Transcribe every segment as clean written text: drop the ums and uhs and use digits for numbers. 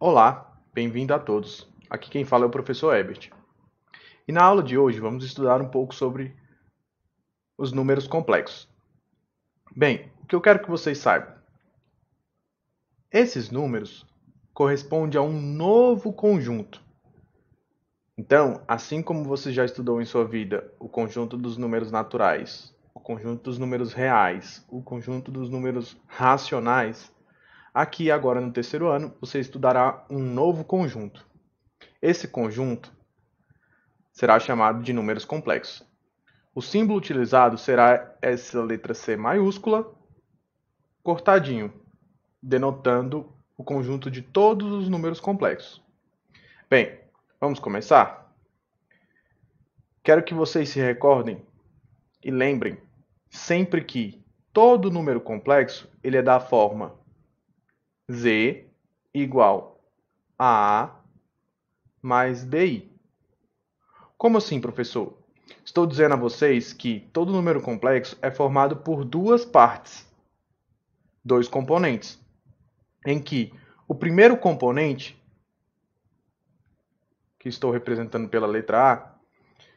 Olá, bem-vindo a todos. Aqui quem fala é o professor Herbert. E na aula de hoje vamos estudar um pouco sobre os números complexos. Bem, o que eu quero que vocês saibam. Esses números correspondem a um novo conjunto. Então, assim como você já estudou em sua vida o conjunto dos números naturais, o conjunto dos números reais, o conjunto dos números racionais, aqui agora no terceiro ano você estudará um novo conjunto. Esse conjunto será chamado de números complexos. O símbolo utilizado será essa letra C maiúscula, cortadinho, denotando o conjunto de todos os números complexos. Bem, vamos começar? Quero que vocês se recordem e lembrem sempre que todo número complexo ele é da forma Z igual a A mais BI. Como assim, professor? Estou dizendo a vocês que todo número complexo é formado por duas partes, dois componentes, em que o primeiro componente, que estou representando pela letra A,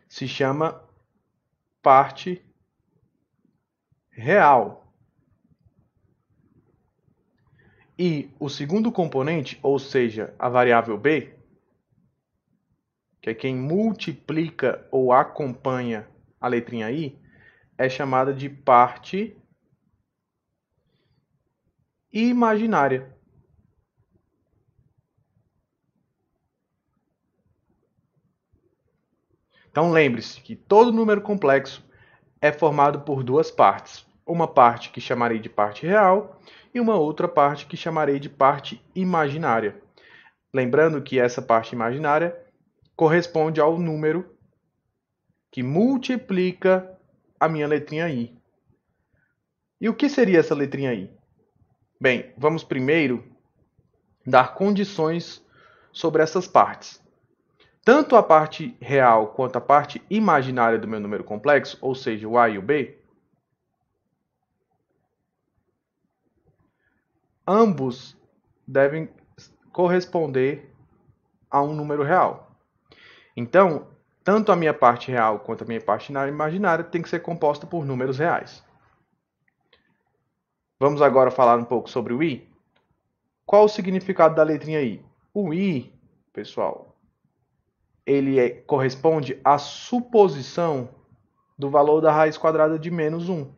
se chama parte real. E o segundo componente, ou seja, a variável B, que é quem multiplica ou acompanha a letrinha I, é chamada de parte imaginária. Então lembre-se que todo número complexo é formado por duas partes. Uma parte que chamarei de parte real e uma outra parte que chamarei de parte imaginária. Lembrando que essa parte imaginária corresponde ao número que multiplica a minha letrinha I. E o que seria essa letrinha I? Bem, vamos primeiro dar condições sobre essas partes. Tanto a parte real quanto a parte imaginária do meu número complexo, ou seja, o A e o B, ambos devem corresponder a um número real. Então, tanto a minha parte real quanto a minha parte imaginária tem que ser composta por números reais. Vamos agora falar um pouco sobre o I. Qual o significado da letrinha I? O I, pessoal, ele corresponde à suposição do valor da raiz quadrada de menos 1.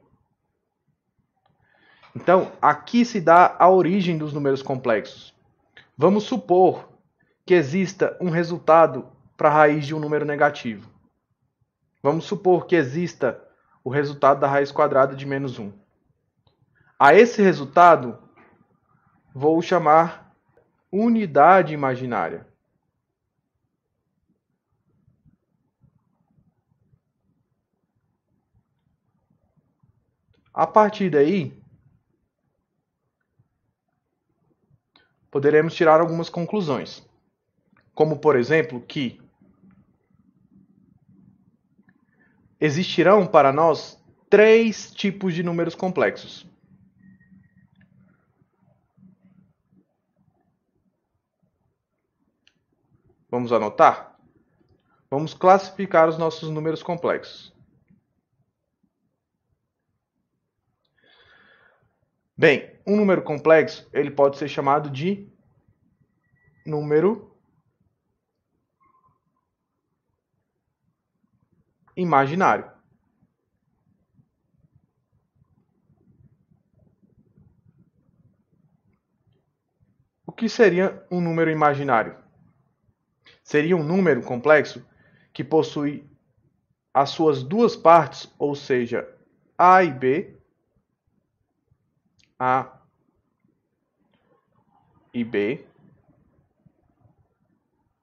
Então, aqui se dá a origem dos números complexos. Vamos supor que exista um resultado para a raiz de um número negativo. Vamos supor que exista o resultado da raiz quadrada de menos 1. A esse resultado, vou chamar unidade imaginária. A partir daí, poderemos tirar algumas conclusões. Como, por exemplo, que existirão para nós três tipos de números complexos. Vamos anotar? Vamos classificar os nossos números complexos. Bem, um número complexo ele pode ser chamado de número imaginário. O que seria um número imaginário? Seria um número complexo que possui as suas duas partes, ou seja, A e B, A e B,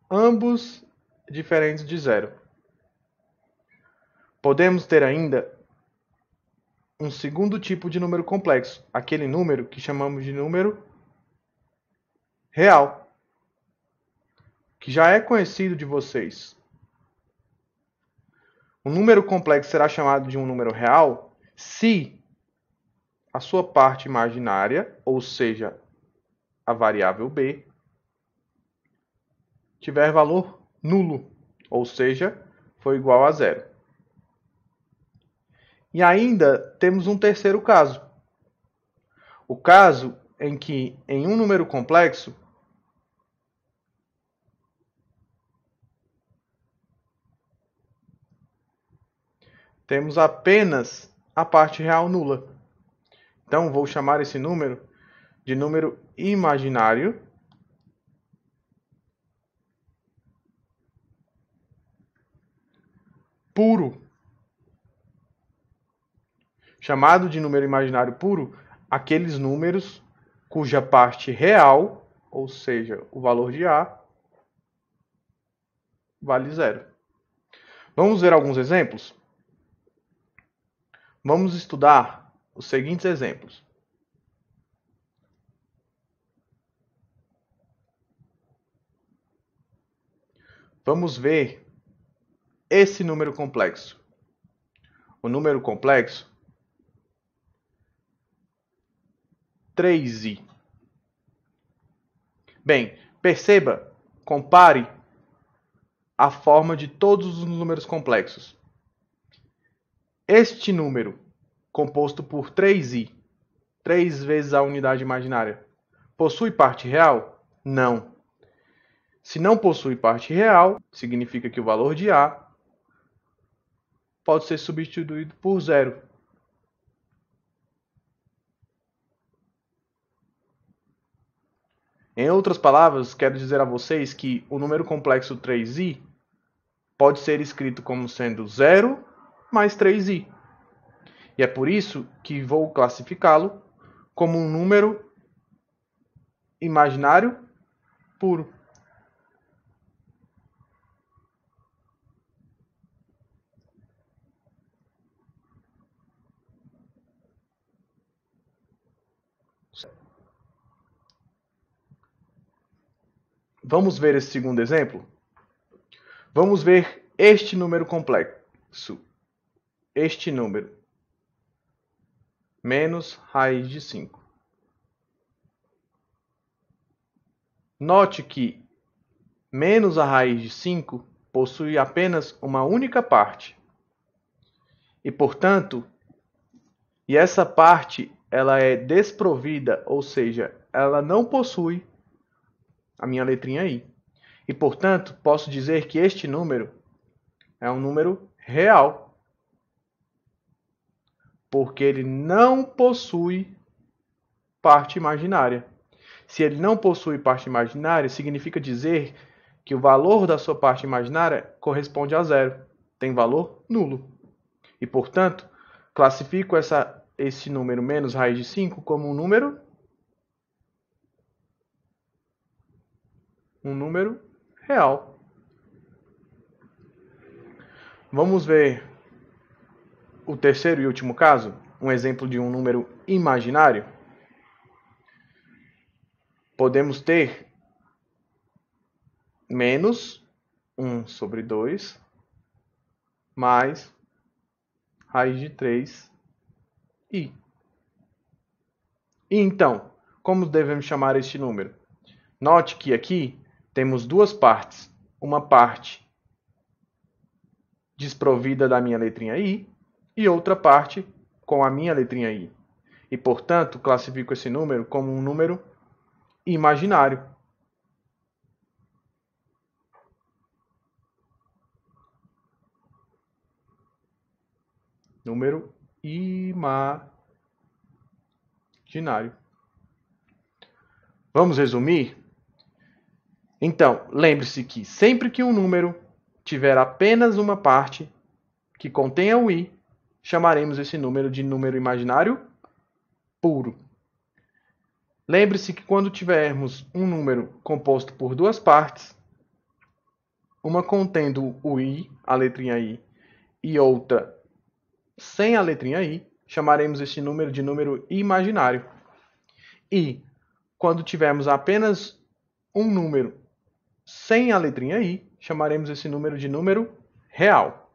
ambos diferentes de zero. Podemos ter ainda um segundo tipo de número complexo, aquele número que chamamos de número real, que já é conhecido de vocês. Um número complexo será chamado de um número real se a sua parte imaginária, ou seja, a variável b, tiver valor nulo, ou seja, for igual a zero. E ainda temos um terceiro caso. O caso em que, em um número complexo, temos apenas a parte real nula. Então, vou chamar esse número de número imaginário puro. Chamado de número imaginário puro, aqueles números cuja parte real, ou seja, o valor de A, vale zero. Vamos ver alguns exemplos? Vamos estudar os seguintes exemplos. Vamos ver esse número complexo. O número complexo 3i. Bem, perceba, compare a forma de todos os números complexos. Este número, composto por 3i, 3 vezes a unidade imaginária, possui parte real? Não. Se não possui parte real, significa que o valor de A pode ser substituído por zero. Em outras palavras, quero dizer a vocês que o número complexo 3i pode ser escrito como sendo 0 mais 3i. E é por isso que vou classificá-lo como um número imaginário puro. Vamos ver esse segundo exemplo? Vamos ver este número complexo. Este número. Menos raiz de 5. Note que menos a raiz de 5 possui apenas uma única parte. E, portanto, essa parte ela é desprovida, ou seja, ela não possui a minha letrinha I. E, portanto, posso dizer que este número é um número real, porque ele não possui parte imaginária. Se ele não possui parte imaginária, significa dizer que o valor da sua parte imaginária corresponde a zero, tem valor nulo. E, portanto, classifico esse número menos raiz de 5 como um número real. Vamos ver o terceiro e último caso, um exemplo de um número imaginário. Podemos ter menos 1 sobre 2 mais raiz de 3i. E então, como devemos chamar este número? Note que aqui temos duas partes. Uma parte desprovida da minha letrinha I e outra parte com a minha letrinha I. E, portanto, classifico esse número como um número imaginário. Número imaginário. Vamos resumir? Então, lembre-se que sempre que um número tiver apenas uma parte que contenha o i, chamaremos esse número de número imaginário puro. Lembre-se que quando tivermos um número composto por duas partes, uma contendo o i, a letrinha i, e outra sem a letrinha i, chamaremos esse número de número imaginário. E quando tivermos apenas um número sem a letrinha i, chamaremos esse número de número real.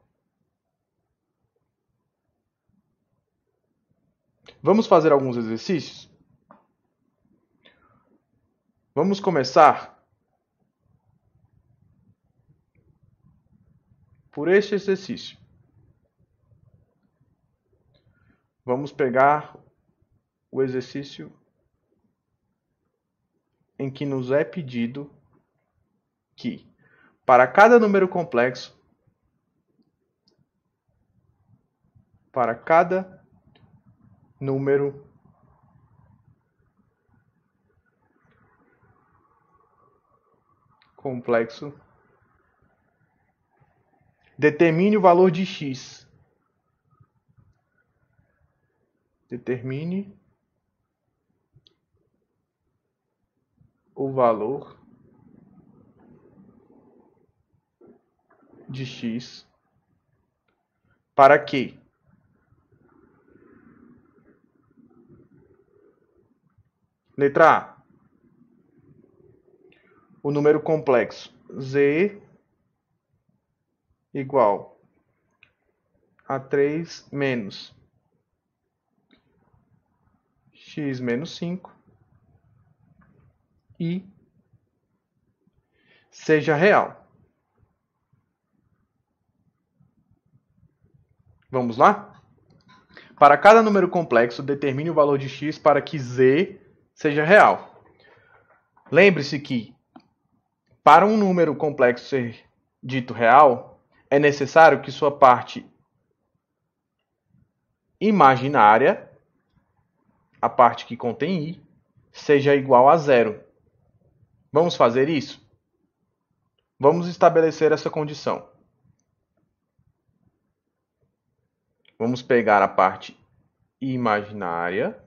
Vamos fazer alguns exercícios? Vamos começar por este exercício. Vamos pegar o exercício em que nos é pedido que, para cada número complexo, determine o valor de x. Determine o valor de x para que letra A, o número complexo z igual a 3 menos x menos 5 e seja real. Vamos lá? Para cada número complexo, determine o valor de x para que z seja real. Lembre-se que, para um número complexo ser dito real, é necessário que sua parte imaginária, a parte que contém i, seja igual a zero. Vamos fazer isso? Vamos estabelecer essa condição. Vamos pegar a parte imaginária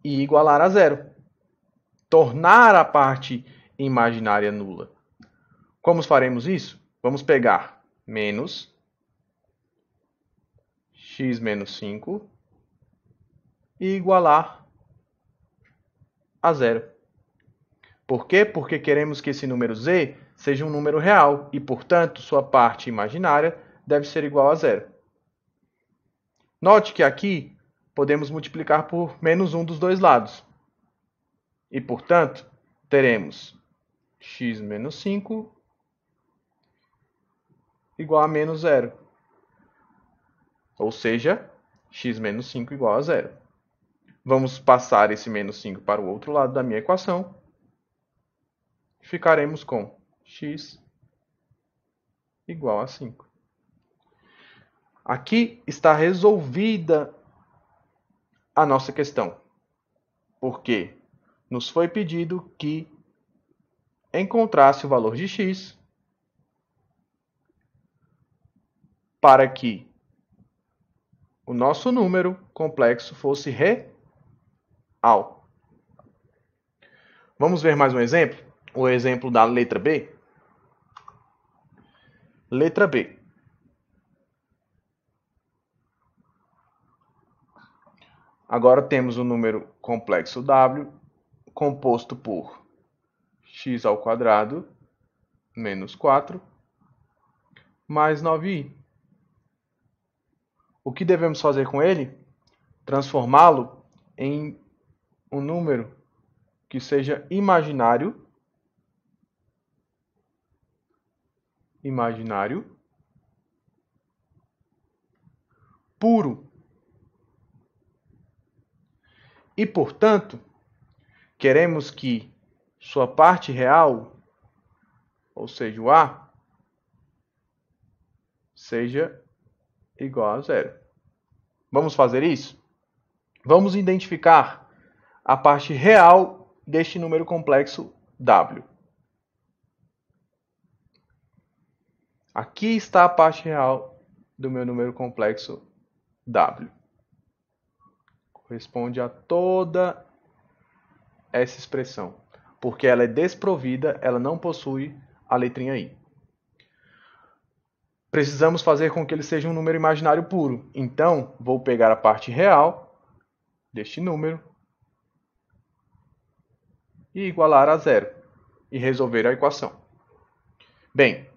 e igualar a zero. Tornar a parte imaginária nula. Como faremos isso? Vamos pegar menos x menos 5 e igualar a zero. Por quê? Porque queremos que esse número z seja um número real e, portanto, sua parte imaginária deve ser igual a zero. Note que aqui podemos multiplicar por menos 1 dos dois lados. E, portanto, teremos x menos 5 igual a menos zero. Ou seja, x menos 5 igual a zero. Vamos passar esse menos 5 para o outro lado da minha equação. Ficaremos com x igual a 5. Aqui está resolvida a nossa questão. Porque nos foi pedido que encontrasse o valor de x para que o nosso número complexo fosse real. Vamos ver mais um exemplo? O exemplo da letra B. Letra B. Agora temos o número complexo w composto por x ao quadrado menos 4 mais 9i. O que devemos fazer com ele? Transformá-lo em um número que seja imaginário puro. E, portanto, queremos que sua parte real, ou seja, o a, seja igual a zero. Vamos fazer isso? Vamos identificar a parte real deste número complexo w. Aqui está a parte real do meu número complexo w. Corresponde a toda essa expressão, porque ela é desprovida, ela não possui a letrinha i. Precisamos fazer com que ele seja um número imaginário puro. Então, vou pegar a parte real deste número e igualar a zero e resolver a equação. Bem,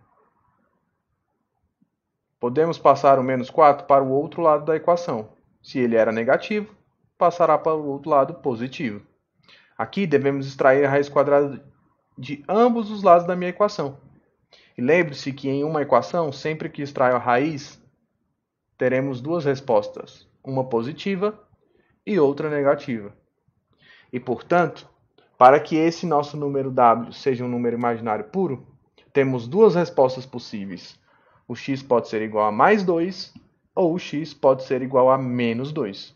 podemos passar o menos 4 para o outro lado da equação. Se ele era negativo, passará para o outro lado positivo. Aqui devemos extrair a raiz quadrada de ambos os lados da minha equação. E lembre-se que em uma equação, sempre que extrair a raiz, teremos duas respostas, uma positiva e outra negativa. E, portanto, para que esse nosso número w seja um número imaginário puro, temos duas respostas possíveis. O x pode ser igual a mais 2 ou o x pode ser igual a menos 2.